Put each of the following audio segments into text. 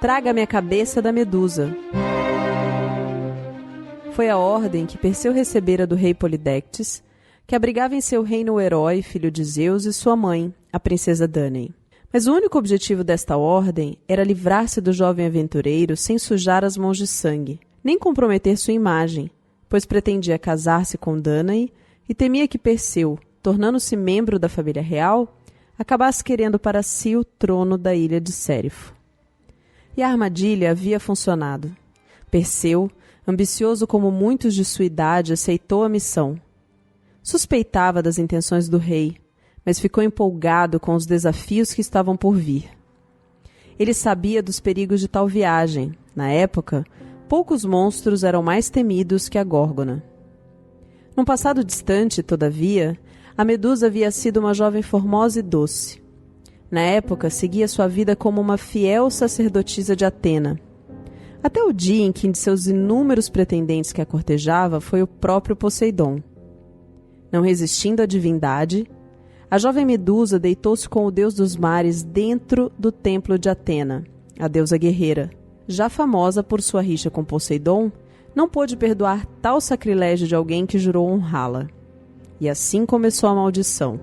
Traga-me a cabeça da Medusa. Foi a ordem que Perseu recebera do rei Polidectes, que abrigava em seu reino o herói, filho de Zeus, e sua mãe, a princesa Danae. Mas o único objetivo desta ordem era livrar-se do jovem aventureiro sem sujar as mãos de sangue, nem comprometer sua imagem, pois pretendia casar-se com Danae e temia que Perseu, tornando-se membro da família real, acabasse querendo para si o trono da ilha de Sérifo. E a armadilha havia funcionado. Perseu, ambicioso como muitos de sua idade, aceitou a missão. Suspeitava das intenções do rei, mas ficou empolgado com os desafios que estavam por vir. Ele sabia dos perigos de tal viagem. Na época, poucos monstros eram mais temidos que a Górgona. Num passado distante, todavia, a Medusa havia sido uma jovem formosa e doce. Na época, seguia sua vida como uma fiel sacerdotisa de Atena. Até o dia em que um de seus inúmeros pretendentes que a cortejava foi o próprio Poseidon. Não resistindo à divindade, a jovem Medusa deitou-se com o deus dos mares dentro do templo de Atena, a deusa guerreira. Já famosa por sua rixa com Poseidon, não pôde perdoar tal sacrilégio de alguém que jurou honrá-la. E assim começou a maldição.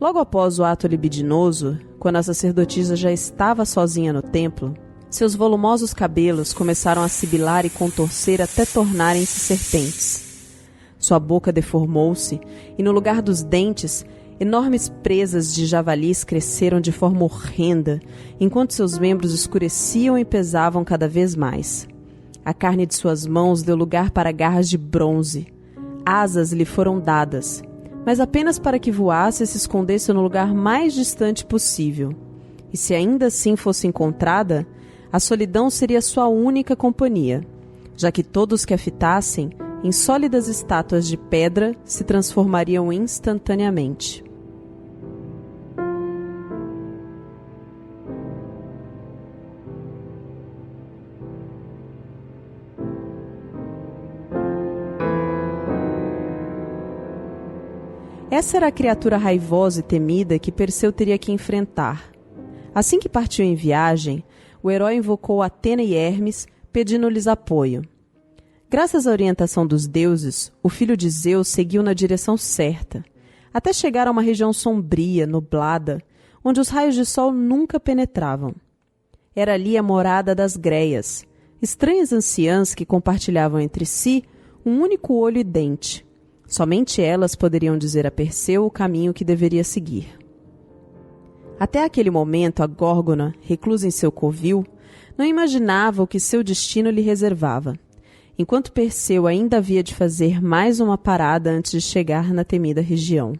Logo após o ato libidinoso, quando a sacerdotisa já estava sozinha no templo, seus volumosos cabelos começaram a sibilar e contorcer até tornarem-se serpentes. Sua boca deformou-se e, no lugar dos dentes, enormes presas de javalis cresceram de forma horrenda, enquanto seus membros escureciam e pesavam cada vez mais. A carne de suas mãos deu lugar para garras de bronze. Asas lhe foram dadas, mas apenas para que voasse e se escondesse no lugar mais distante possível. E se ainda assim fosse encontrada, a solidão seria sua única companhia, já que todos que a fitassem, em sólidas estátuas de pedra, se transformariam instantaneamente. Essa era a criatura raivosa e temida que Perseu teria que enfrentar. Assim que partiu em viagem, o herói invocou Atena e Hermes, pedindo-lhes apoio. Graças à orientação dos deuses, o filho de Zeus seguiu na direção certa, até chegar a uma região sombria, nublada, onde os raios de sol nunca penetravam. Era ali a morada das Greias, estranhas anciãs que compartilhavam entre si um único olho e dente. Somente elas poderiam dizer a Perseu o caminho que deveria seguir. Até aquele momento, a Górgona, reclusa em seu covil, não imaginava o que seu destino lhe reservava, enquanto Perseu ainda havia de fazer mais uma parada antes de chegar na temida região.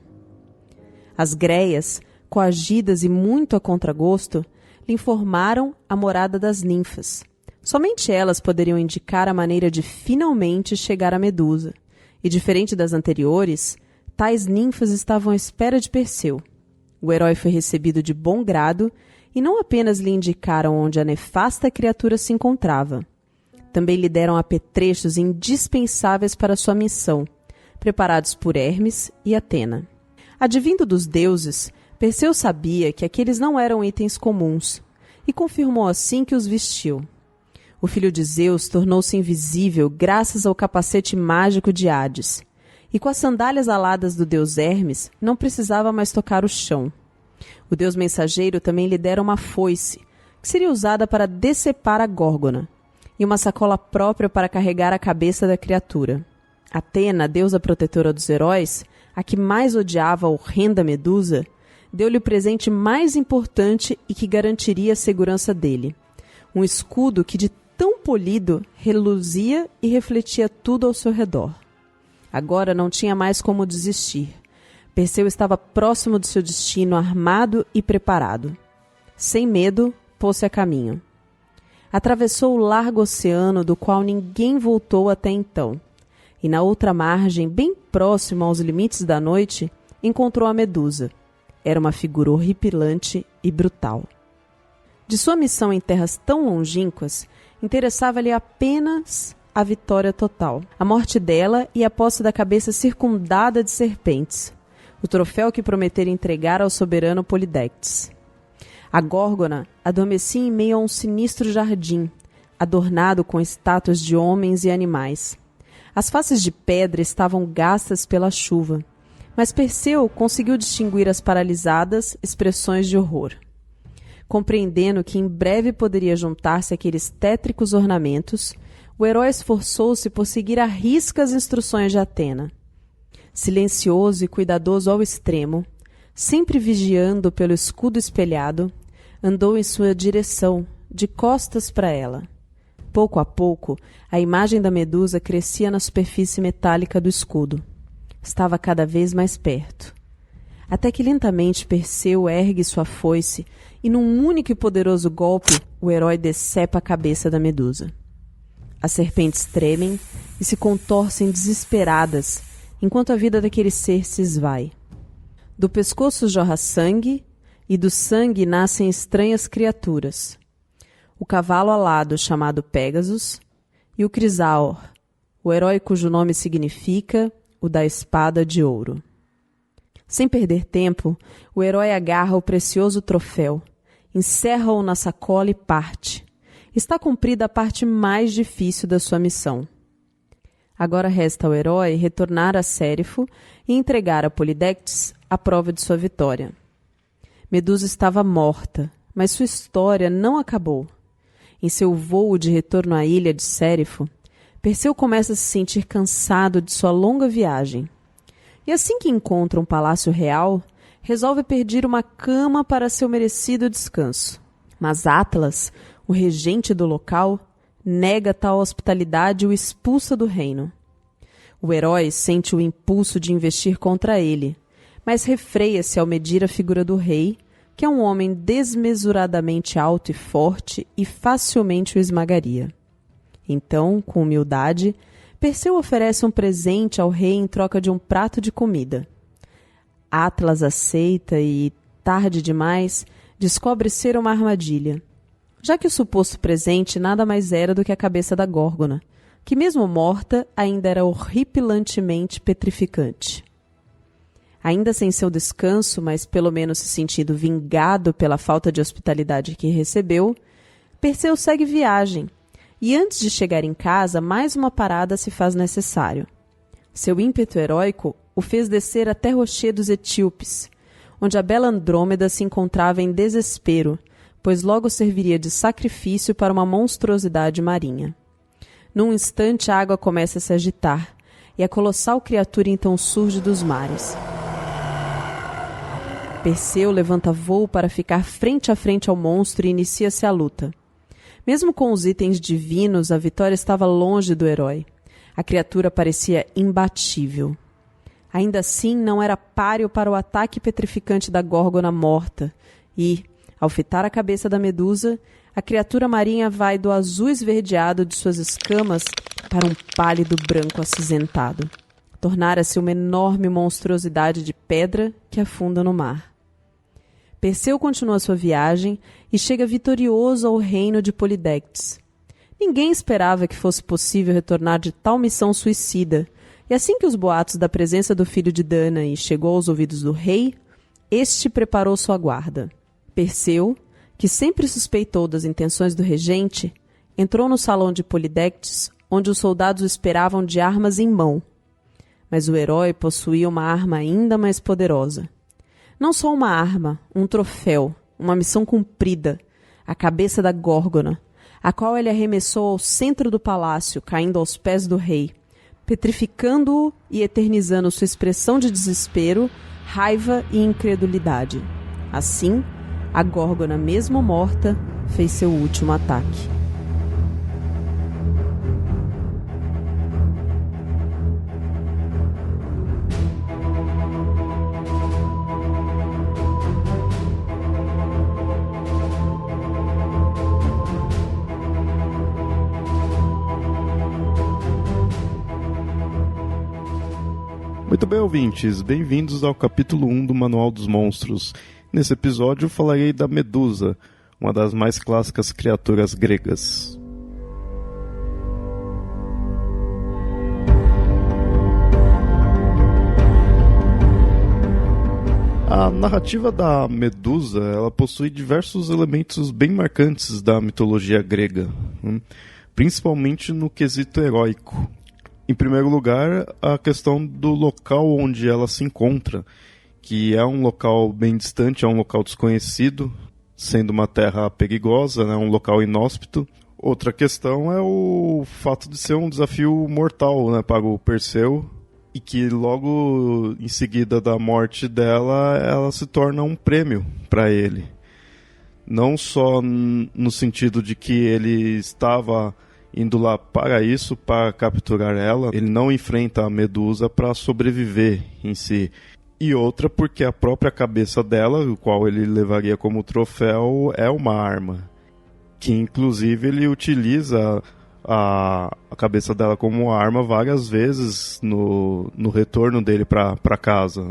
As Greias, coagidas e muito a contragosto, lhe informaram a morada das ninfas. Somente elas poderiam indicar a maneira de finalmente chegar à Medusa, e diferente das anteriores, tais ninfas estavam à espera de Perseu. O herói foi recebido de bom grado e não apenas lhe indicaram onde a nefasta criatura se encontrava. Também lhe deram apetrechos indispensáveis para sua missão, preparados por Hermes e Atena. Advindo dos deuses, Perseu sabia que aqueles não eram itens comuns, e confirmou assim que os vestiu. O filho de Zeus tornou-se invisível graças ao capacete mágico de Hades, e com as sandálias aladas do deus Hermes não precisava mais tocar o chão. O deus mensageiro também lhe dera uma foice, que seria usada para decepar a Górgona, e uma sacola própria para carregar a cabeça da criatura. Atena, deusa protetora dos heróis, a que mais odiava a horrenda Medusa, deu-lhe o presente mais importante e que garantiria a segurança dele: um escudo que de tão polido reluzia e refletia tudo ao seu redor. Agora não tinha mais como desistir. Perseu estava próximo do seu destino, armado e preparado. Sem medo, pôs-se a caminho. Atravessou o largo oceano do qual ninguém voltou até então, e na outra margem, bem próximo aos limites da noite, encontrou a Medusa. Era uma figura horripilante e brutal. De sua missão em terras tão longínquas, interessava-lhe apenas a vitória total, a morte dela e a posse da cabeça circundada de serpentes, o troféu que prometera entregar ao soberano Polidectes. A Górgona adormecia em meio a um sinistro jardim, adornado com estátuas de homens e animais. As faces de pedra estavam gastas pela chuva, mas Perseu conseguiu distinguir as paralisadas expressões de horror. Compreendendo que em breve poderia juntar-se àqueles tétricos ornamentos, o herói esforçou-se por seguir à risca as instruções de Atena. Silencioso e cuidadoso ao extremo, sempre vigiando pelo escudo espelhado, andou em sua direção, de costas para ela. Pouco a pouco, a imagem da Medusa crescia na superfície metálica do escudo. Estava cada vez mais perto. Até que lentamente Perseu ergue sua foice e, num único e poderoso golpe, o herói decepa a cabeça da Medusa. As serpentes tremem e se contorcem desesperadas, enquanto a vida daquele ser se esvai. Do pescoço jorra sangue, e do sangue nascem estranhas criaturas. O cavalo alado chamado Pégasus e o Crisaor, o herói cujo nome significa o da espada de ouro. Sem perder tempo, o herói agarra o precioso troféu, encerra-o na sacola e parte. Está cumprida a parte mais difícil da sua missão. Agora resta ao herói retornar a Cérifo e entregar a Polidectes a prova de sua vitória. Medusa estava morta, mas sua história não acabou. Em seu voo de retorno à ilha de Cérifo, Perseu começa a se sentir cansado de sua longa viagem. E assim que encontra um palácio real, resolve pedir uma cama para seu merecido descanso. Mas Atlas, o regente do local, nega tal hospitalidade e o expulsa do reino. O herói sente o impulso de investir contra ele, mas refreia-se ao medir a figura do rei, que é um homem desmesuradamente alto e forte e facilmente o esmagaria. Então, com humildade, Perseu oferece um presente ao rei em troca de um prato de comida. Atlas aceita e, tarde demais, descobre ser uma armadilha, já que o suposto presente nada mais era do que a cabeça da Górgona, que mesmo morta ainda era horripilantemente petrificante. Ainda sem seu descanso, mas pelo menos se sentindo vingado pela falta de hospitalidade que recebeu, Perseu segue viagem, e antes de chegar em casa, mais uma parada se faz necessário. Seu ímpeto heróico o fez descer até Rocher dos Etíopes, onde a bela Andrômeda se encontrava em desespero, pois logo serviria de sacrifício para uma monstruosidade marinha. Num instante a água começa a se agitar, e a colossal criatura então surge dos mares. Perseu levanta voo para ficar frente a frente ao monstro e inicia-se a luta. Mesmo com os itens divinos, a vitória estava longe do herói. A criatura parecia imbatível. Ainda assim, não era páreo para o ataque petrificante da Górgona morta, e, ao fitar a cabeça da Medusa, a criatura marinha vai do azul esverdeado de suas escamas para um pálido branco acinzentado. Tornara-se uma enorme monstruosidade de pedra que afunda no mar. Perseu continua sua viagem e chega vitorioso ao reino de Polidectes. Ninguém esperava que fosse possível retornar de tal missão suicida, e assim que os boatos da presença do filho de Danae chegou aos ouvidos do rei, este preparou sua guarda. Perseu, que sempre suspeitou das intenções do regente, entrou no salão de Polidectes, onde os soldados o esperavam de armas em mão. Mas o herói possuía uma arma ainda mais poderosa. Não só uma arma, um troféu, uma missão cumprida, a cabeça da Górgona, a qual ele arremessou ao centro do palácio, caindo aos pés do rei, petrificando-o e eternizando sua expressão de desespero, raiva e incredulidade. Assim, a Górgona, mesmo morta, fez seu último ataque. Muito bem, ouvintes, bem-vindos ao capítulo 1 do Manual dos Monstros. Nesse episódio falarei da Medusa, uma das mais clássicas criaturas gregas. A narrativa da Medusa, ela possui diversos elementos bem marcantes da mitologia grega, principalmente no quesito heróico. Em primeiro lugar, a questão do local onde ela se encontra, que é um local bem distante, é um local desconhecido, sendo uma terra perigosa, né, um local inóspito. Outra questão é o fato de ser um desafio mortal, né, para o Perseu, e que logo em seguida da morte dela, ela se torna um prêmio para ele. Não só no sentido de que ele estava indo lá para isso, para capturar ela, ele não enfrenta a Medusa para sobreviver em si. E outra porque a própria cabeça dela, o qual ele levaria como troféu, é uma arma. Que inclusive ele utiliza a cabeça dela como arma várias vezes no retorno dele para casa.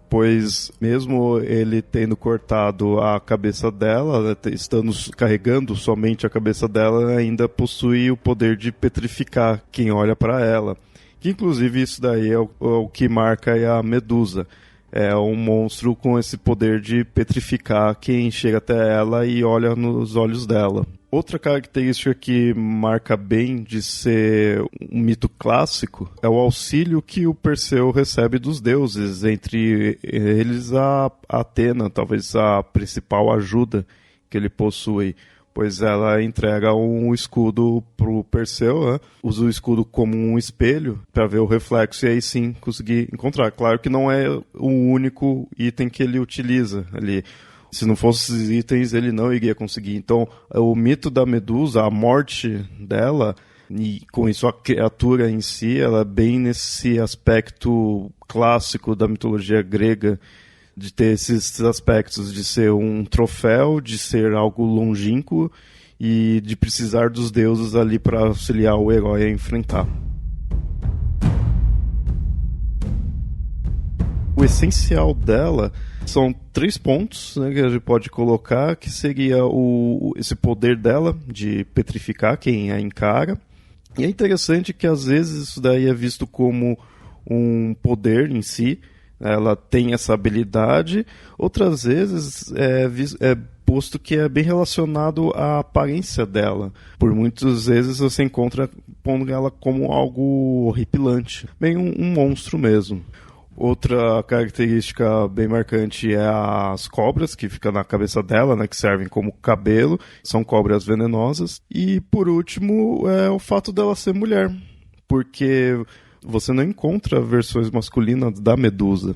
Pois mesmo ele tendo cortado a cabeça dela, estando carregando somente a cabeça dela, ainda possui o poder de petrificar quem olha para ela. Que inclusive isso daí é o que marca a Medusa. É um monstro com esse poder de petrificar quem chega até ela e olha nos olhos dela. Outra característica que marca bem de ser um mito clássico é o auxílio que o Perseu recebe dos deuses, entre eles a Atena, talvez a principal ajuda que ele possui, pois ela entrega um escudo pro Perseu, né? Usa o escudo como um espelho para ver o reflexo e aí sim conseguir encontrar. Claro que não é o único item que ele utiliza ali. Se não fossem esses itens, ele não iria conseguir. Então, o mito da Medusa, a morte dela, e com isso a criatura em si, ela é bem nesse aspecto clássico da mitologia grega, de ter esses aspectos de ser um troféu, de ser algo longínquo e de precisar dos deuses ali para auxiliar o herói a enfrentar. O essencial dela são 3 pontos, né, que a gente pode colocar, que seria esse poder dela de petrificar quem a encara. E é interessante que às vezes isso daí é visto como um poder em si, ela tem essa habilidade, outras vezes é posto que é bem relacionado à aparência dela. Por muitas vezes você encontra pondo ela como algo horripilante, bem um monstro mesmo. Outra característica bem marcante é as cobras que ficam na cabeça dela, né, que servem como cabelo, são cobras venenosas. E por último é o fato dela ser mulher, porque você não encontra versões masculinas da Medusa.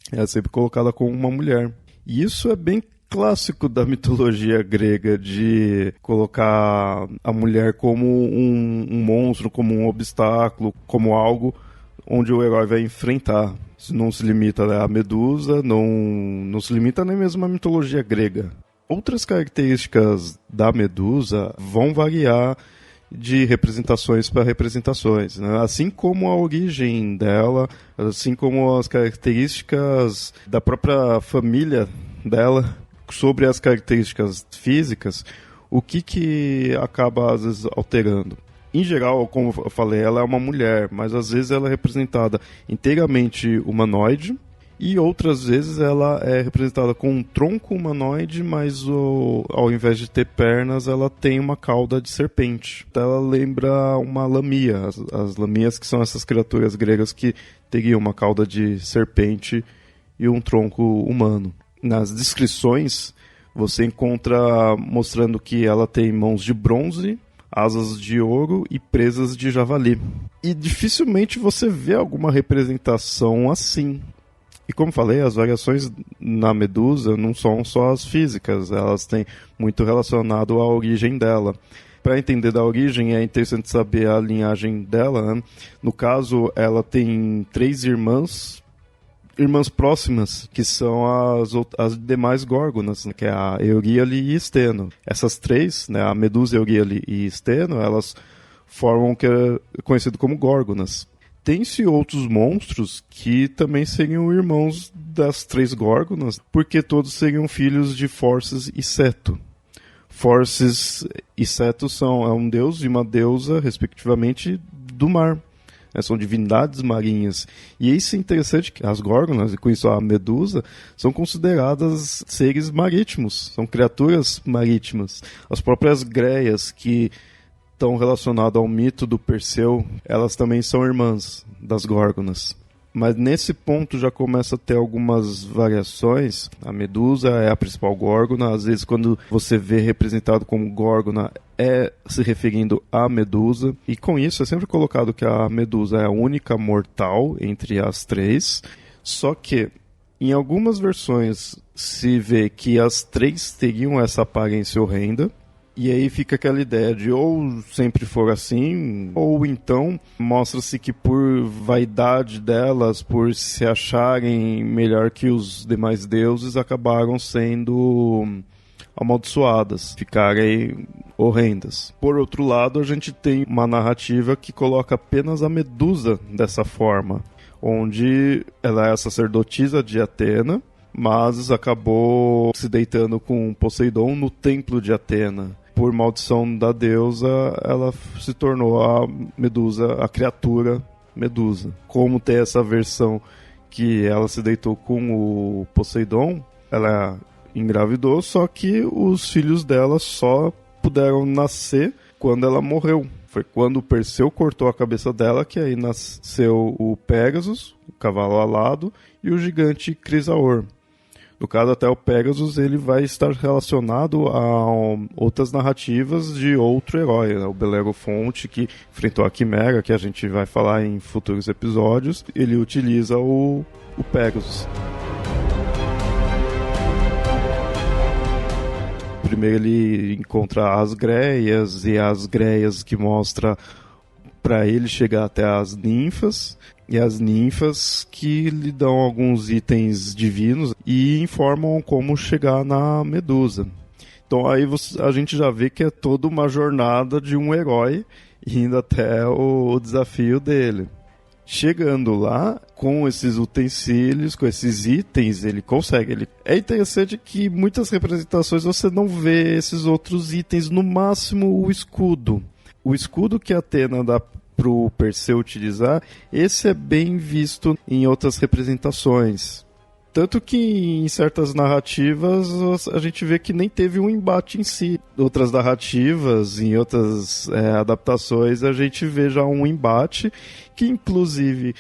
É sempre colocada como uma mulher. E isso é bem clássico da mitologia grega, de colocar a mulher como um monstro, como um obstáculo, como algo onde o herói vai enfrentar. Isso não se limita à Medusa, não se limita nem mesmo à mitologia grega. Outras características da Medusa vão variar de representações para representações, né? Assim como a origem dela, assim como as características da própria família dela, sobre as características físicas, o que acaba às vezes alterando. Em geral, como eu falei, ela é uma mulher, mas às vezes ela é representada inteiramente humanoide e outras vezes ela é representada com um tronco humanoide, mas ao invés de ter pernas, ela tem uma cauda de serpente. Ela lembra uma lamia, as lamias que são essas criaturas gregas que teriam uma cauda de serpente e um tronco humano. Nas descrições, você encontra mostrando que ela tem mãos de bronze, asas de ouro e presas de javali. E dificilmente você vê alguma representação assim. E como falei, as variações na Medusa não são só as físicas, elas têm muito relacionado à origem dela. Para entender da origem, é interessante saber a linhagem dela, né? No caso, ela tem 3 irmãs próximas, que são as demais górgonas, né, que é a Euríale e Steno. Essas 3, né, a Medusa, Euríale e Steno, elas formam o que é conhecido como górgonas. Tem-se outros monstros que também seriam irmãos das 3 górgonas, porque todos seriam filhos de Forces e Seto. Forces e Seto é um deus e uma deusa, respectivamente, do mar. são divindades marinhas. E isso é interessante, que as górgonas, e com isso a Medusa, são consideradas seres marítimos, são criaturas marítimas. As próprias greias, que estão relacionadas ao mito do Perseu, elas também são irmãs das górgonas. Mas nesse ponto já começa a ter algumas variações. A Medusa é a principal górgona. Às vezes, quando você vê representado como górgona, é se referindo à Medusa. E com isso é sempre colocado que a Medusa é a única mortal entre as três. Só que em algumas versões se vê que as três teriam essa aparência horrenda. E aí fica aquela ideia de ou sempre for assim, ou então mostra-se que por vaidade delas, por se acharem melhor que os demais deuses, acabaram sendo amaldiçoadas, ficarem horrendas. Por outro lado, a gente tem uma narrativa que coloca apenas a Medusa dessa forma, onde ela é a sacerdotisa de Atena, mas acabou se deitando com Poseidon no templo de Atena. Por maldição da deusa, ela se tornou a Medusa, a criatura Medusa. Como tem essa versão que ela se deitou com o Poseidon, ela engravidou, só que os filhos dela só puderam nascer quando ela morreu. Foi quando o Perseu cortou a cabeça dela que aí nasceu o Pégasus, o cavalo alado, e o gigante Crisaor. No caso, até o Pégasus, ele vai estar relacionado a outras narrativas de outro herói, né? O Belerofonte, que enfrentou a Quimera, que a gente vai falar em futuros episódios. Ele utiliza o Pégasus. Primeiro ele encontra as Greias, e as Greias que mostra para ele chegar até as ninfas, e as ninfas que lhe dão alguns itens divinos e informam como chegar na Medusa. Então aí a gente já vê que é toda uma jornada de um herói indo até o desafio dele. Chegando lá, com esses utensílios, com esses itens, ele consegue. É interessante que muitas representações você não vê esses outros itens, no máximo o escudo. O escudo que a Atena dá para o Perseu utilizar, esse é bem visto em outras representações. Tanto que em certas narrativas a gente vê que nem teve um embate em si. Outras narrativas, em outras adaptações, a gente vê já um embate que inclusive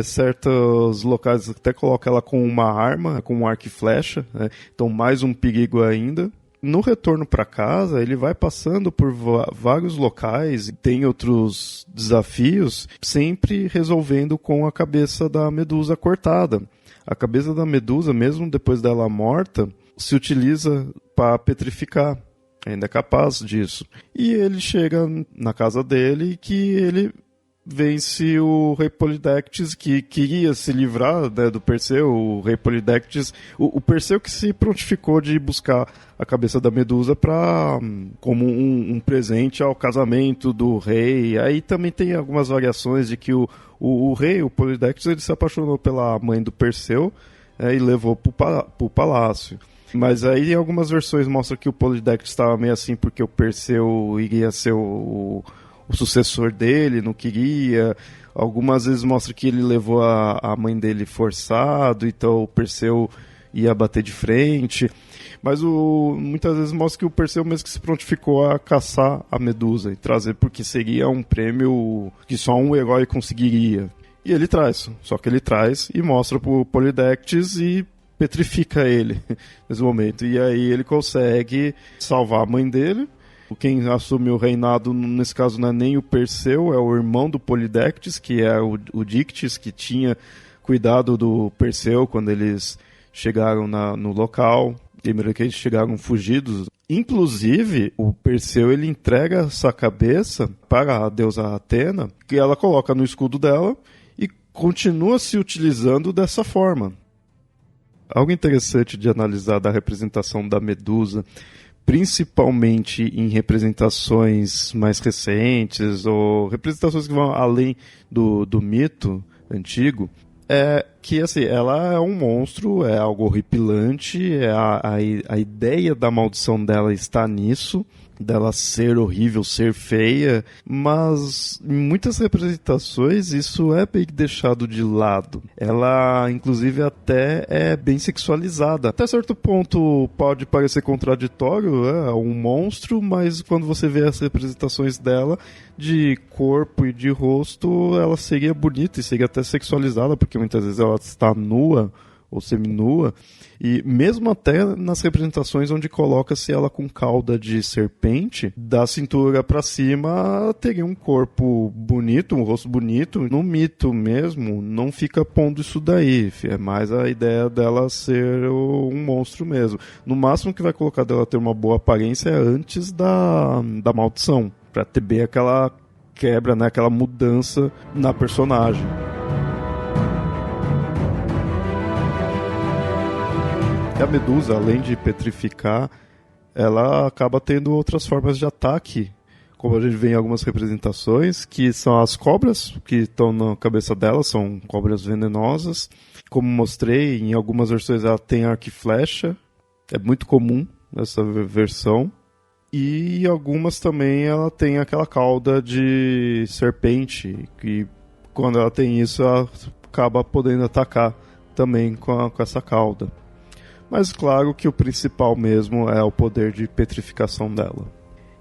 certos locais até colocam ela com uma arma, com um arco e flecha, né? Então mais um perigo ainda. No retorno para casa, ele vai passando por vários locais, tem outros desafios, sempre resolvendo com a cabeça da Medusa cortada. A cabeça da Medusa, mesmo depois dela morta, se utiliza para petrificar. Ainda é capaz disso. E ele chega na casa dele que ele vence o rei Polidectes, que queria se livrar, né, do Perseu. O rei Polidectes, o Perseu que se prontificou de buscar a cabeça da Medusa como um presente ao casamento do rei. Aí também tem algumas variações de que o rei, o Polidectes, ele se apaixonou pela mãe do Perseu, e levou para o palácio. Mas aí em algumas versões mostra que o Polidectes estava meio assim porque o Perseu iria ser o sucessor dele, não queria. Algumas vezes mostra que ele levou a mãe dele forçado, então o Perseu ia bater de frente. Mas muitas vezes mostra que o Perseu mesmo que se prontificou a caçar a Medusa e trazer, porque seria um prêmio que só um herói conseguiria. E ele traz, só que ele traz e mostra pro Polidectes e petrifica ele nesse momento. E aí ele consegue salvar a mãe dele. Quem assume o reinado, nesse caso, não é nem o Perseu, é o irmão do Polidectes, que é o Dictys, que tinha cuidado do Perseu quando eles chegaram no local. Lembra que eles chegaram fugidos. Inclusive, o Perseu ele entrega essa cabeça para a deusa Atena, que ela coloca no escudo dela e continua se utilizando dessa forma. Algo interessante de analisar da representação da Medusa, principalmente em representações mais recentes ou representações que vão além do mito antigo, é que, assim, ela é um monstro, é algo horripilante, a ideia da maldição dela está nisso, dela ser horrível, ser feia, mas em muitas representações isso é bem deixado de lado. Ela, inclusive, até é bem sexualizada. Até certo ponto pode parecer contraditório, é um monstro, mas quando você vê as representações dela, de corpo e de rosto, ela seria bonita e seria até sexualizada, porque muitas vezes ela está nua ou seminua, e mesmo até nas representações onde coloca-se ela com cauda de serpente, da cintura para cima teria um corpo bonito, um rosto bonito. No mito mesmo, não fica pondo isso daí, é mais a ideia dela ser um monstro mesmo. No máximo que vai colocar dela ter uma boa aparência é antes da maldição, para ter bem aquela quebra, né, aquela mudança na personagem. A Medusa, além de petrificar, ela acaba tendo outras formas de ataque, como a gente vê em algumas representações, que são as cobras que estão na cabeça dela, são cobras venenosas. Como mostrei, em algumas versões ela tem arco e flecha, é muito comum essa versão. E em algumas também ela tem aquela cauda de serpente, que quando ela tem isso ela acaba podendo atacar também com essa cauda. Mas claro que o principal mesmo é o poder de petrificação dela.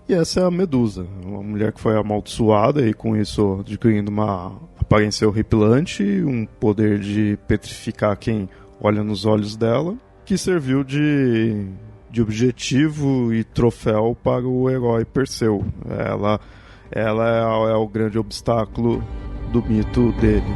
E essa é a Medusa, uma mulher que foi amaldiçoada e com isso adquirindo uma aparência horripilante, um poder de petrificar quem olha nos olhos dela, que serviu de objetivo e troféu para o herói Perseu. Ela é o grande obstáculo do mito dele.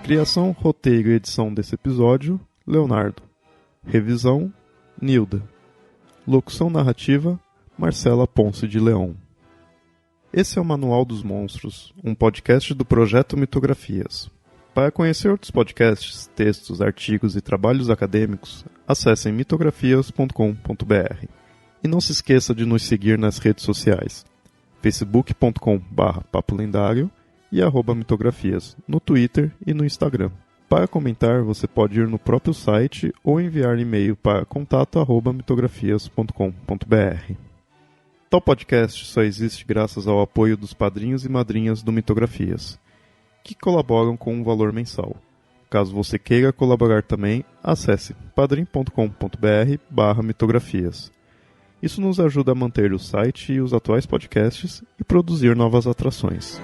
Criação, roteiro e edição desse episódio, Leonardo. Revisão, Nilda. Locução narrativa, Marcela Ponce de Leon. Esse é o Manual dos Monstros, um podcast do Projeto Mitografias. Para conhecer outros podcasts, textos, artigos e trabalhos acadêmicos, acessem mitografias.com.br. E não se esqueça de nos seguir nas redes sociais, facebook.com/papolendário e @mitografias, no Twitter e no Instagram. Para comentar, você pode ir no próprio site ou enviar e-mail para contato@mitografias.com.br. Tal podcast só existe graças ao apoio dos padrinhos e madrinhas do Mitografias, que colaboram com um valor mensal. Caso você queira colaborar também, acesse padrim.com.br/mitografias. Isso nos ajuda a manter o site e os atuais podcasts e produzir novas atrações.